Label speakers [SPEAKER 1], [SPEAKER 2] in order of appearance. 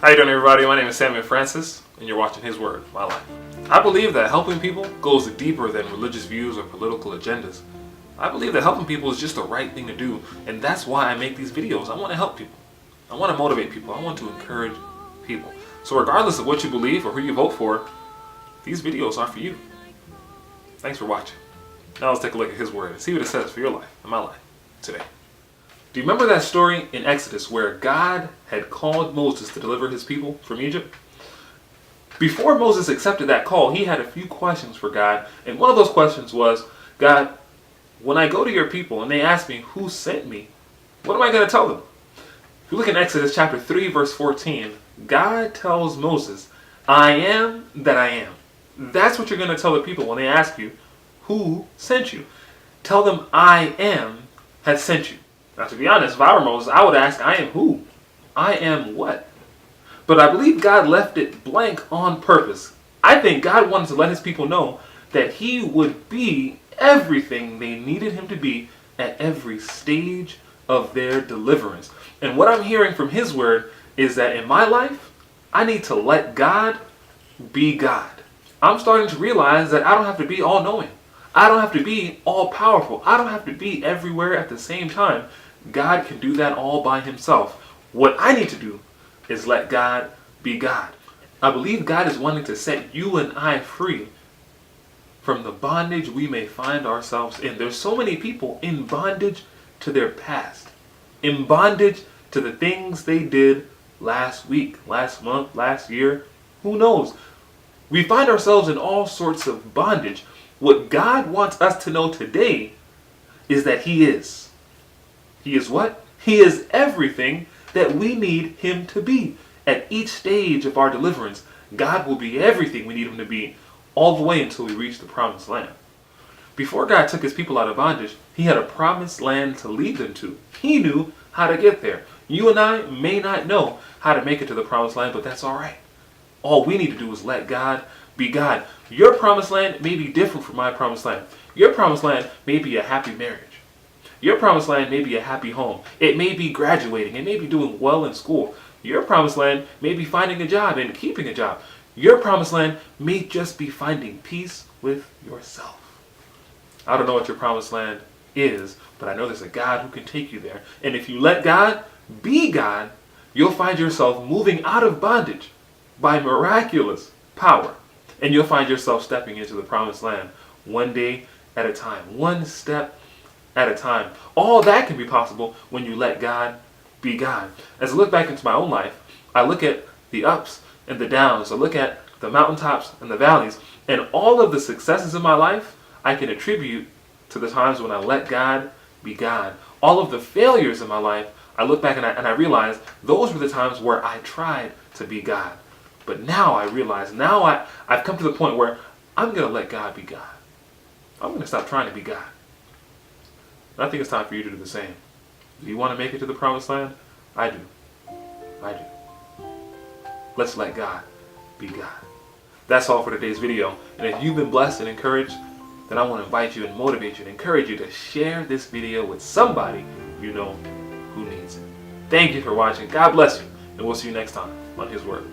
[SPEAKER 1] How you doing, everybody? My name is Samuel Francis, and you're watching His Word, My Life. I believe that helping people goes deeper than religious views or political agendas. I believe that helping people is just the right thing to do, and that's why I make these videos. I want to help people. I want to motivate people. I want to encourage people. So regardless of what you believe or who you vote for, these videos are for you. Thanks for watching. Now let's take a look at His Word and see what it says for your life and my life today. Do you remember that story in Exodus where God had called Moses to deliver his people from Egypt? Before Moses accepted that call, he had a few questions for God, and one of those questions was, God, when I go to your people and they ask me who sent me, what am I going to tell them? If you look in Exodus chapter 3, verse 14, God tells Moses, I am that I am. That's what you're going to tell the people when they ask you, who sent you? Tell them, I am has sent you. Now, to be honest, if I were Moses, I would ask, I am who? I am what? But I believe God left it blank on purpose. I think God wanted to let his people know that he would be everything they needed him to be at every stage of their deliverance. And what I'm hearing from his word is that in my life, I need to let God be God. I'm starting to realize that I don't have to be all-knowing. I don't have to be all-powerful. I don't have to be everywhere at the same time. God can do that all by himself. What I need to do is let God be God. I believe God is wanting to set you and I free from the bondage we may find ourselves in. There's so many people in bondage to their past, in bondage to the things they did last week, last month, last year. Who knows? We find ourselves in all sorts of bondage. What God wants us to know today is that he is. He is what? He is everything that we need him to be. At each stage of our deliverance, God will be everything we need him to be, all the way until we reach the promised land. Before God took his people out of bondage, he had a promised land to lead them to. He knew how to get there. You and I may not know how to make it to the promised land, but that's all right. All we need to do is let God be God. Your promised land may be different from my promised land. Your promised land may be a happy marriage. Your promised land may be a happy home. It may be graduating. It may be doing well in school. Your promised land may be finding a job and keeping a job. Your promised land may just be finding peace with yourself. I don't know what your promised land is, but I know there's a God who can take you there. And if you let God be God, you'll find yourself moving out of bondage by miraculous power. And you'll find yourself stepping into the promised land one day at a time, one step at a time. All that can be possible when you let God be God. As I look back into my own life, I look at the ups and the downs. I look at the mountaintops and the valleys. And all of the successes in my life, I can attribute to the times when I let God be God. All of the failures in my life, I look back and I realize those were the times where I tried to be God. But now I realize, I've come to the point where I'm going to let God be God. I'm going to stop trying to be God. And I think it's time for you to do the same. Do you want to make it to the promised land? I do. I do. Let's let God be God. That's all for today's video. And if you've been blessed and encouraged, then I want to invite you and motivate you and encourage you to share this video with somebody you know who needs it. Thank you for watching. God bless you. And we'll see you next time on His Word.